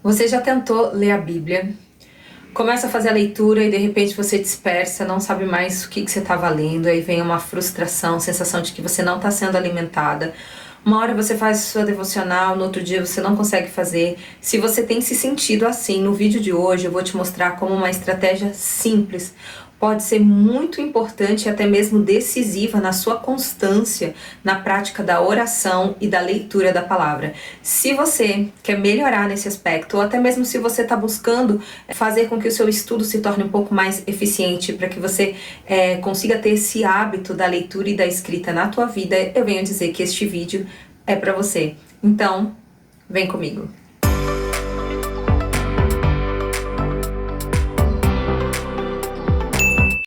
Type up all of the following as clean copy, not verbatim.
Você já tentou ler a Bíblia? Começa a fazer a leitura e de repente você dispersa, não sabe mais o que você estava lendo, aí vem uma frustração, sensação de que você não está sendo alimentada. Uma hora você faz sua devocional, no outro dia você não consegue fazer. Se você tem se sentido assim, no vídeo de hoje eu vou te mostrar como uma estratégia simples pode ser muito importante e até mesmo decisiva na sua constância na prática da oração e da leitura da palavra. Se você quer melhorar nesse aspecto, ou até mesmo se você está buscando fazer com que o seu estudo se torne um pouco mais eficiente, para que você consiga ter esse hábito da leitura e da escrita na tua vida, eu venho dizer que este vídeo é para você. Então, vem comigo.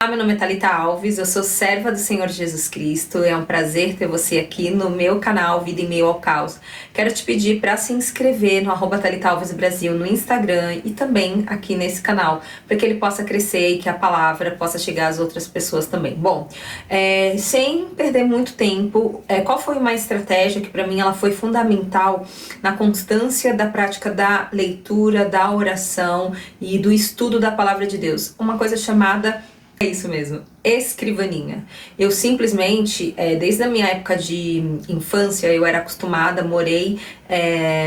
Meu nome é Thalita Alves, eu sou serva do Senhor Jesus Cristo. É um prazer ter você aqui no meu canal Vida em Meio ao Caos. Quero te pedir para se inscrever no @Thalita Alves Brasil no Instagram e também aqui nesse canal, para que ele possa crescer e que a palavra possa chegar às outras pessoas também. Bom, sem perder muito tempo, qual foi uma estratégia que para mim ela foi fundamental na constância da prática da leitura, da oração e do estudo da palavra de Deus? Uma coisa chamada isso mesmo, escrivaninha. Eu simplesmente, desde a minha época de infância, eu era acostumada, morei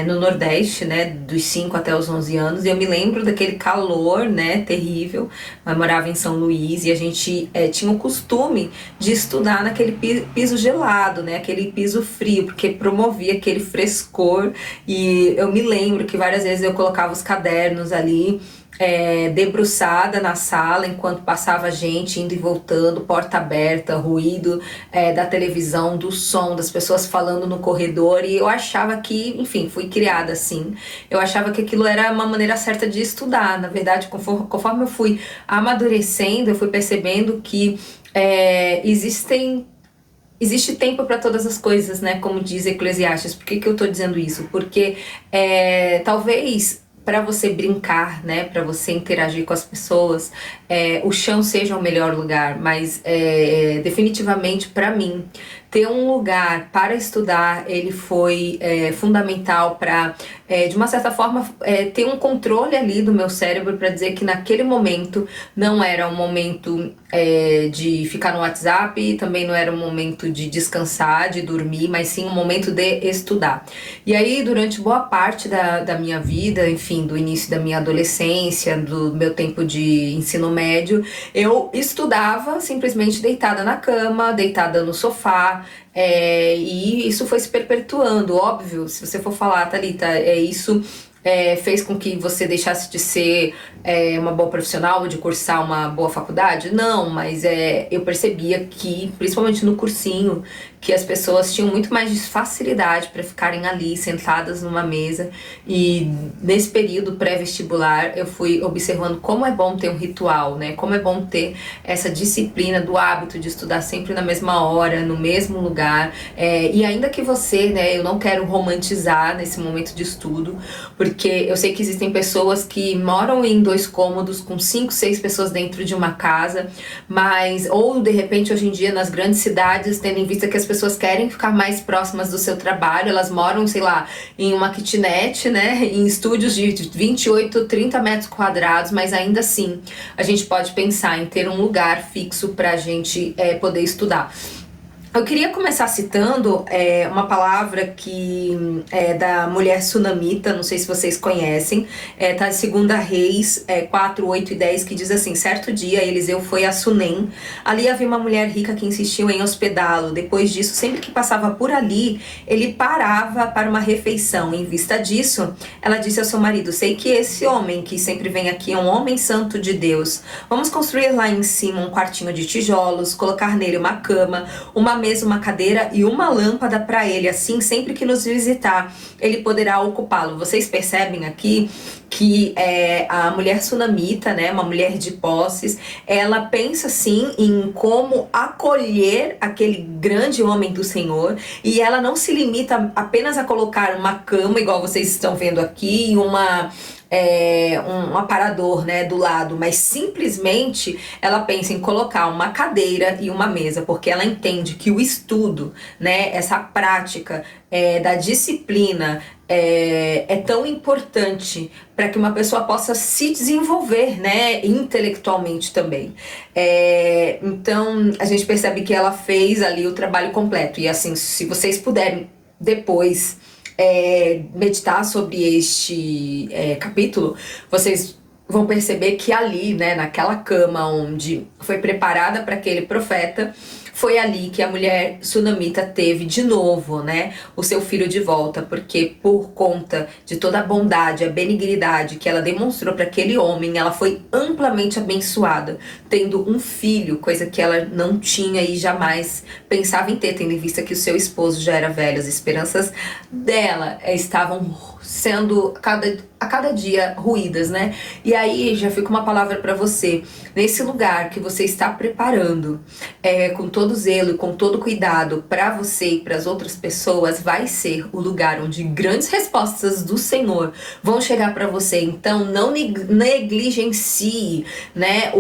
no Nordeste, né, dos 5 até os 11 anos, e eu me lembro daquele calor, né, terrível. Eu morava em São Luís e a gente tinha o costume de estudar naquele piso gelado, né, aquele piso frio, porque promovia aquele frescor, e eu me lembro que várias vezes eu colocava os cadernos ali, debruçada na sala enquanto passava gente indo e voltando, porta aberta, ruído da televisão, do som, das pessoas falando no corredor, e eu achava que, enfim, fui criada assim, eu achava que aquilo era uma maneira certa de estudar. Na verdade, conforme eu fui amadurecendo, eu fui percebendo que existe tempo para todas as coisas, né? Como diz Eclesiastes. Por que eu tô dizendo isso? Porque talvez para você brincar, né, para você interagir com as pessoas, o chão seja o melhor lugar, mas definitivamente para mim ter um lugar para estudar, ele foi fundamental para, de uma certa forma, ter um controle ali do meu cérebro para dizer que naquele momento não era um momento de ficar no WhatsApp, também não era um momento de descansar, de dormir, mas sim um momento de estudar. E aí, durante boa parte da minha vida, enfim, do início da minha adolescência, do meu tempo de ensino médio, eu estudava simplesmente deitada na cama, deitada no sofá, e isso foi se perpetuando. Óbvio, se você for falar, Thalita, isso fez com que você deixasse de ser uma boa profissional ou de cursar uma boa faculdade? Não, mas eu percebia que, principalmente no cursinho, que as pessoas tinham muito mais facilidade para ficarem ali sentadas numa mesa, e nesse período pré-vestibular eu fui observando como é bom ter um ritual, né? Como é bom ter essa disciplina do hábito de estudar sempre na mesma hora, no mesmo lugar, e ainda que você, né, eu não quero romantizar nesse momento de estudo, porque eu sei que existem pessoas que moram em 2 cômodos com 5, 6 pessoas dentro de uma casa, mas, ou de repente hoje em dia nas grandes cidades, tendo em vista que as pessoas querem ficar mais próximas do seu trabalho, elas moram, sei lá, em uma kitnet, né, em estúdios de 28, 30 metros quadrados, mas ainda assim a gente pode pensar em ter um lugar fixo pra gente poder estudar. Eu queria começar citando uma palavra que é da mulher sunamita, não sei se vocês conhecem, tá em 2 Reis 4, 8 e 10, que diz assim: certo dia Eliseu foi a Sunem, ali havia uma mulher rica que insistiu em hospedá-lo. Depois disso, sempre que passava por ali, ele parava para uma refeição. Em vista disso, ela disse ao seu marido: sei que esse homem que sempre vem aqui é um homem santo de Deus. Vamos construir lá em cima um quartinho de tijolos, colocar nele uma cama, uma mesa, uma cadeira e uma lâmpada para ele. Assim, sempre que nos visitar, ele poderá ocupá-lo. Vocês percebem aqui que a mulher sunamita, né, uma mulher de posses, ela pensa sim em como acolher aquele grande homem do Senhor, e ela não se limita apenas a colocar uma cama, igual vocês estão vendo aqui, e um aparador, né, do lado, mas simplesmente ela pensa em colocar uma cadeira e uma mesa, porque ela entende que o estudo, né, essa prática da disciplina é tão importante para que uma pessoa possa se desenvolver, né, intelectualmente também. Então a gente percebe que ela fez ali o trabalho completo. E assim, se vocês puderem depois meditar sobre este capítulo, vocês vão perceber que ali, né, naquela cama onde foi preparada para aquele profeta, foi ali que a mulher sunamita teve de novo, né, o seu filho de volta, porque por conta de toda a bondade, a benignidade que ela demonstrou para aquele homem, ela foi amplamente abençoada, tendo um filho, coisa que ela não tinha e jamais pensava em ter, tendo em vista que o seu esposo já era velho. As esperanças dela estavam sendo a cada dia ruídas, né? E aí já fica uma palavra para você, nesse lugar que você está preparando, com todo zelo e com todo cuidado para você e para as outras pessoas, vai ser o lugar onde grandes respostas do Senhor vão chegar para você. Então não negligencie, né,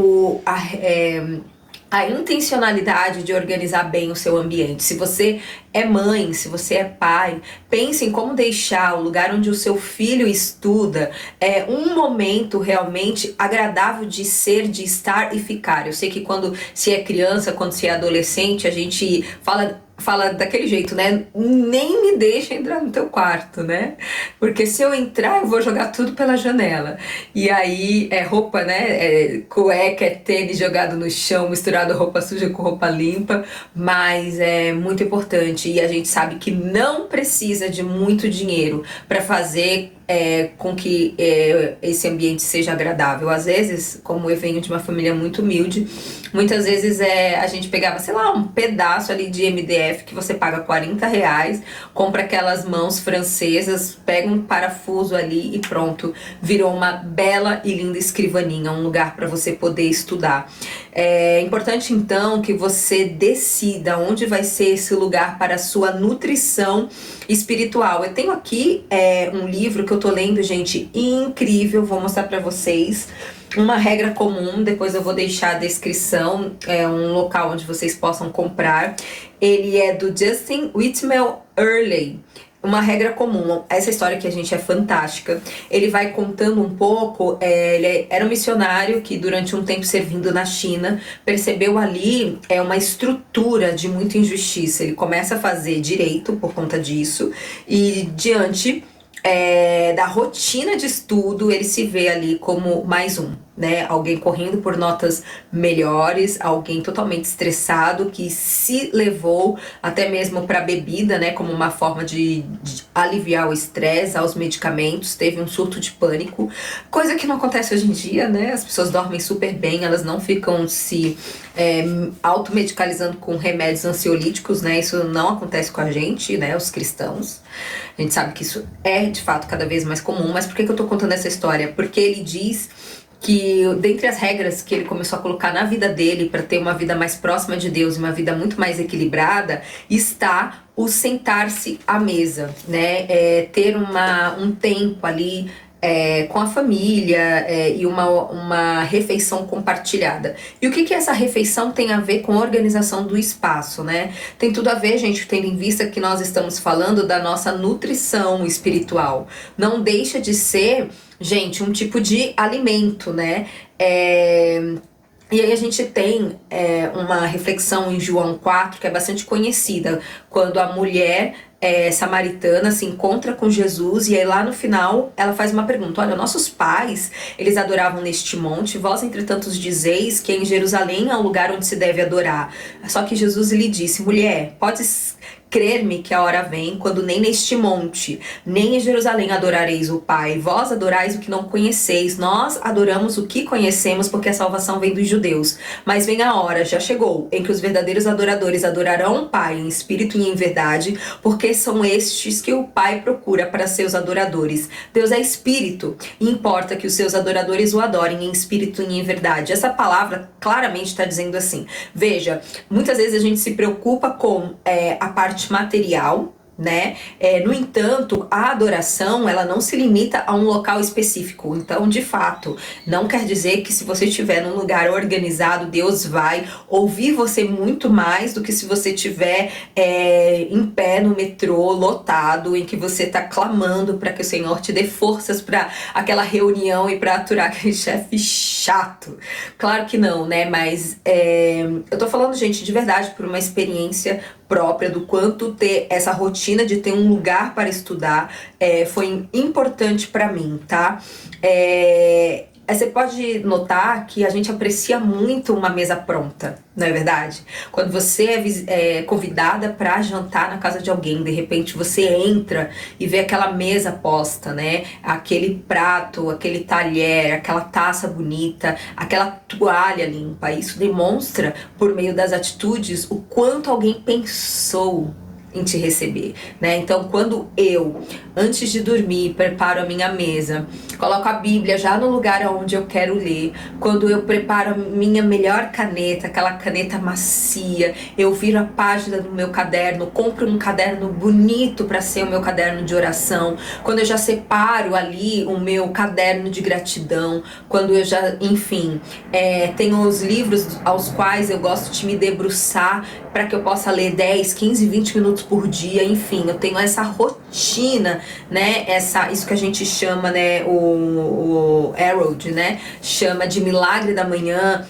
a intencionalidade de organizar bem o seu ambiente. Se você é mãe, se você é pai, pense em como deixar o lugar onde o seu filho estuda um momento realmente agradável de ser, de estar e ficar. Eu sei que quando se é criança, quando se é adolescente, a gente fala daquele jeito, né? Nem me deixa entrar no teu quarto, né? Porque se eu entrar, eu vou jogar tudo pela janela. E aí é roupa, né? Cueca, tênis jogado no chão, misturado roupa suja com roupa limpa, mas é muito importante. E a gente sabe que não precisa de muito dinheiro para fazer com que esse ambiente seja agradável. Às vezes, como eu venho de uma família muito humilde, muitas vezes a gente pegava, sei lá, um pedaço ali de MDF que você paga R$ 40, compra aquelas mãos francesas, pega um parafuso ali e pronto, virou uma bela e linda escrivaninha, um lugar para você poder estudar. É importante então que você decida onde vai ser esse lugar para a sua nutrição espiritual. Eu tenho aqui um livro que eu tô lendo, gente, incrível, vou mostrar para vocês. Uma regra comum, depois eu vou deixar a descrição, um local onde vocês possam comprar. Ele é do Justin Whitmel Earley. Uma regra comum, essa história que a gente é fantástica. Ele vai contando um pouco, ele era um missionário que durante um tempo servindo na China, percebeu ali uma estrutura de muita injustiça. Ele começa a fazer direito por conta disso e diante da rotina de estudo, ele se vê ali como mais um, né? Alguém correndo por notas melhores, alguém totalmente estressado, que se levou até mesmo para bebida, né? Como uma forma de aliviar o estresse, aos medicamentos, teve um surto de pânico, coisa que não acontece hoje em dia, né? As pessoas dormem super bem, elas não ficam se automedicalizando com remédios ansiolíticos, né? Isso não acontece com a gente, né? Os cristãos. A gente sabe que isso é, de fato, cada vez mais comum. Mas por que eu tô contando essa história? Porque ele diz que, dentre as regras que ele começou a colocar na vida dele para ter uma vida mais próxima de Deus e uma vida muito mais equilibrada, está o sentar-se à mesa, né? Ter um tempo ali com a família e uma refeição compartilhada. E o que essa refeição tem a ver com a organização do espaço, né? Tem tudo a ver, gente, tendo em vista que nós estamos falando da nossa nutrição espiritual. Não deixa de ser, gente, um tipo de alimento, né? E aí a gente tem uma reflexão em João 4 que é bastante conhecida, quando a mulher samaritana se encontra com Jesus e aí lá no final ela faz uma pergunta: olha, nossos pais, eles adoravam neste monte, vós entretanto dizeis que em Jerusalém é o lugar onde se deve adorar. Só que Jesus lhe disse: mulher, podes crer-me que a hora vem, quando nem neste monte, nem em Jerusalém adorareis o Pai. Vós adorais o que não conheceis, nós adoramos o que conhecemos, porque a salvação vem dos judeus. Mas vem a hora, já chegou, em que os verdadeiros adoradores adorarão o Pai em espírito e em verdade, porque são estes que o Pai procura para seus adoradores. Deus é espírito, e importa que os seus adoradores o adorem em espírito e em verdade. Essa palavra claramente está dizendo assim. Veja, muitas vezes a gente se preocupa com a parte material, né? No entanto, a adoração, ela não se limita a um local específico. Então, de fato, não quer dizer que se você estiver num lugar organizado, Deus vai ouvir você muito mais do que se você estiver em pé no metrô, lotado, em que você está clamando para que o Senhor te dê forças para aquela reunião e para aturar aquele chefe chato. Claro que não, né? Mas eu tô falando, gente, de verdade, por uma experiência própria do quanto ter essa rotina de ter um lugar para estudar foi importante para mim, tá? Você pode notar que a gente aprecia muito uma mesa pronta, não é verdade? Quando você é convidada para jantar na casa de alguém, de repente você entra e vê aquela mesa posta, né? Aquele prato, aquele talher, aquela taça bonita, aquela toalha limpa. Isso demonstra, por meio das atitudes, o quanto alguém pensou em te receber, né? Então, quando eu, antes de dormir, preparo a minha mesa, coloco a Bíblia já no lugar onde eu quero ler, quando eu preparo a minha melhor caneta, aquela caneta macia, eu viro a página do meu caderno, compro um caderno bonito para ser o meu caderno de oração, quando eu já separo ali o meu caderno de gratidão, quando eu já, enfim, tenho os livros aos quais eu gosto de me debruçar para que eu possa ler 10, 15, 20 minutos por dia, enfim, eu tenho essa rotina, né, isso que a gente chama, né, o Harold, né, chama de milagre da manhã.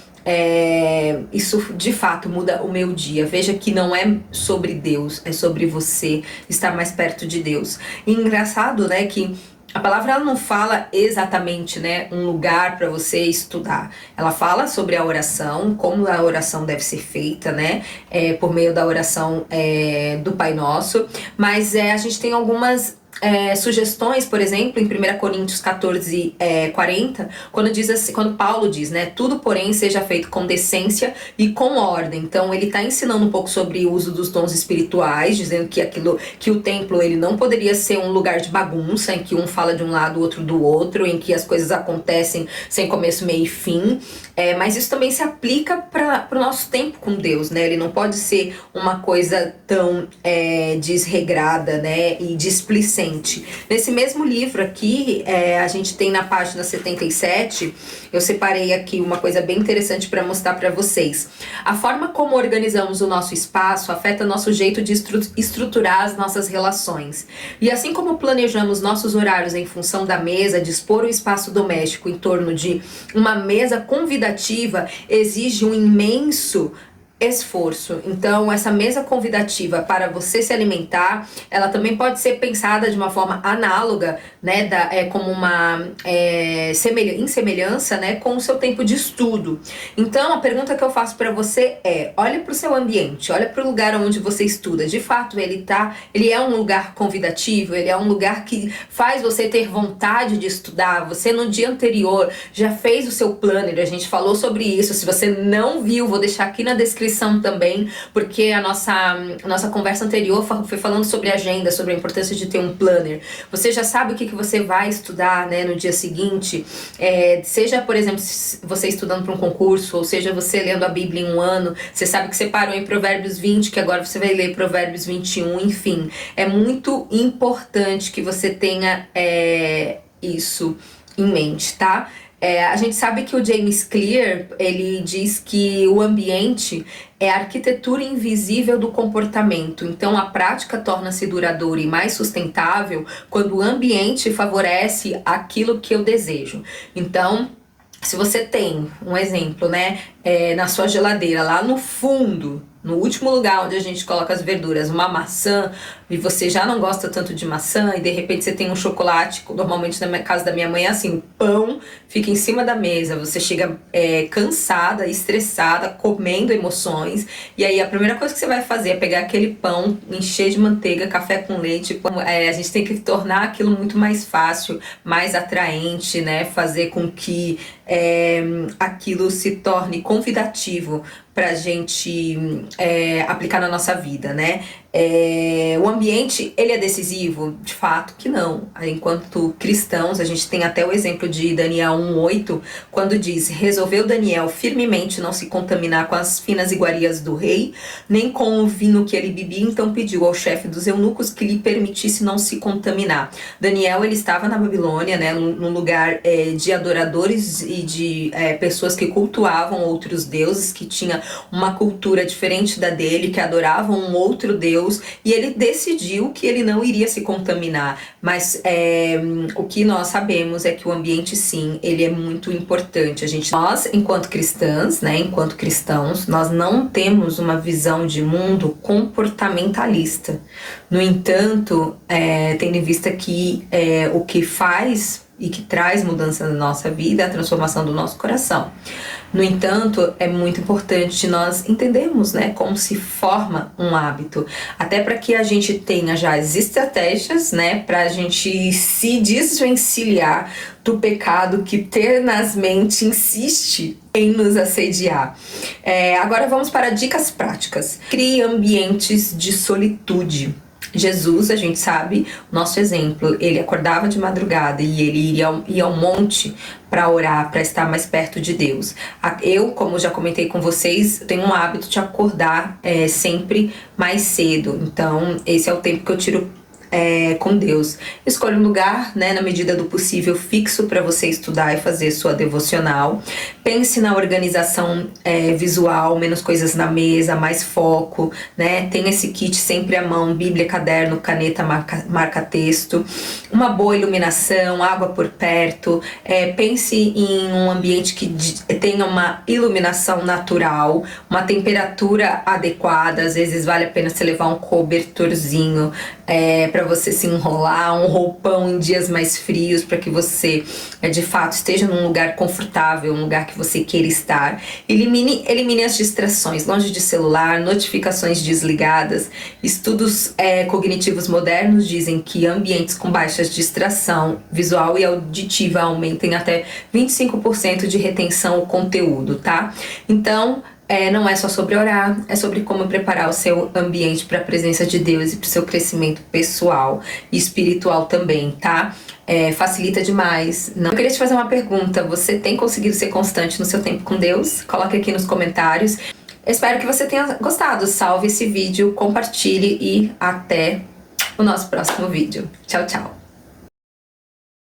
Isso de fato muda o meu dia. Veja que não é sobre Deus, é sobre você estar mais perto de Deus. E engraçado, né, que a palavra ela não fala exatamente, né, um lugar para você estudar. Ela fala sobre a oração, como a oração deve ser feita, né, por meio da oração do Pai Nosso. Mas a gente tem algumas sugestões, por exemplo, em 1 Coríntios 14, 40, quando Paulo diz, né, tudo porém seja feito com decência e com ordem. Então ele está ensinando um pouco sobre o uso dos dons espirituais, dizendo que o templo ele não poderia ser um lugar de bagunça, em que um fala de um lado, o outro do outro, em que as coisas acontecem sem começo, meio e fim. Mas isso também se aplica para o nosso tempo com Deus, né? Ele não pode ser uma coisa tão desregrada, né, e displicente. Nesse mesmo livro aqui, a gente tem na página 77, eu separei aqui uma coisa bem interessante para mostrar para vocês. A forma como organizamos o nosso espaço afeta nosso jeito de estruturar as nossas relações. E assim como planejamos nossos horários em função da mesa, dispor o espaço doméstico em torno de uma mesa convidativa exige um imenso esforço. Então, essa mesa convidativa para você se alimentar, ela também pode ser pensada de uma forma análoga, né, como uma em semelhança, né, com o seu tempo de estudo. Então, a pergunta que eu faço para você olha para o seu ambiente, olha para o lugar onde você estuda. De fato, ele é um lugar convidativo, ele é um lugar que faz você ter vontade de estudar. Você no dia anterior já fez o seu planner, a gente falou sobre isso. Se você não viu, vou deixar aqui na descrição também, porque a nossa conversa anterior foi falando sobre agenda, sobre a importância de ter um planner. Você já sabe o que você vai estudar, né, no dia seguinte, seja, por exemplo, você estudando para um concurso, ou seja, você lendo a Bíblia em um ano, você sabe que você parou em Provérbios 20, que agora você vai ler Provérbios 21, enfim. É muito importante que você tenha isso em mente, tá? A gente sabe que o James Clear, ele diz que o ambiente é a arquitetura invisível do comportamento. Então a prática torna-se duradoura e mais sustentável quando o ambiente favorece aquilo que eu desejo. Então, se você tem um exemplo, né, na sua geladeira, lá no fundo, no último lugar onde a gente coloca as verduras, uma maçã, e você já não gosta tanto de maçã, e de repente você tem um chocolate, normalmente na casa da minha mãe é assim, o pão fica em cima da mesa, você chega cansada, estressada, comendo emoções, e aí a primeira coisa que você vai fazer é pegar aquele pão, encher de manteiga, café com leite, a gente tem que tornar aquilo muito mais fácil, mais atraente, né, fazer com que aquilo se torne convidativo pra gente aplicar na nossa vida, né? O ambiente, ele é decisivo? De fato que não. Enquanto cristãos, a gente tem até o exemplo de Daniel 1:8, quando diz: resolveu Daniel firmemente não se contaminar com as finas iguarias do rei, nem com o vinho que ele bebia, então pediu ao chefe dos eunucos que lhe permitisse não se contaminar. Daniel, ele estava na Babilônia, né, num lugar de adoradores e de pessoas que cultuavam outros deuses, que tinha uma cultura diferente da dele, que adoravam um outro deus, e ele decidiu que ele não iria se contaminar. Mas o que nós sabemos é que o ambiente, sim, ele é muito importante. Nós, enquanto cristãs, né, enquanto cristãos, nós não temos uma visão de mundo comportamentalista. No entanto, tendo em vista que o que faz e que traz mudança na nossa vida é a transformação do nosso coração. No entanto, é muito importante nós entendermos, né, como se forma um hábito, até para que a gente tenha já as estratégias, né, para a gente se desvencilhar do pecado que tenazmente insiste em nos assediar. Agora vamos para dicas práticas. Crie ambientes de solitude. Jesus, a gente sabe, nosso exemplo, ele acordava de madrugada e ele ia ao monte para orar, para estar mais perto de Deus. Eu, como já comentei com vocês, tenho um hábito de acordar sempre mais cedo. Então, esse é o tempo que eu tiro com Deus. Escolha um lugar, né, na medida do possível, fixo para você estudar e fazer sua devocional. Pense na organização visual, menos coisas na mesa, mais foco, né? Tenha esse kit sempre à mão: Bíblia, caderno, caneta, marca-texto, uma boa iluminação, água por perto. Pense em um ambiente que tenha uma iluminação natural, uma temperatura adequada. Às vezes vale a pena você levar um cobertorzinho para você se enrolar, um roupão em dias mais frios, para que você de fato esteja num lugar confortável, um lugar que você queira estar. Elimine as distrações, longe de celular, notificações desligadas. Estudos cognitivos modernos dizem que ambientes com baixa distração visual e auditiva aumentem até 25% de retenção ao conteúdo, tá? Então, não é só sobre orar, é sobre como preparar o seu ambiente para a presença de Deus e para o seu crescimento pessoal e espiritual também, tá? Facilita demais. Eu queria te fazer uma pergunta: você tem conseguido ser constante no seu tempo com Deus? Coloque aqui nos comentários. Espero que você tenha gostado. Salve esse vídeo, compartilhe e até o nosso próximo vídeo. Tchau, tchau!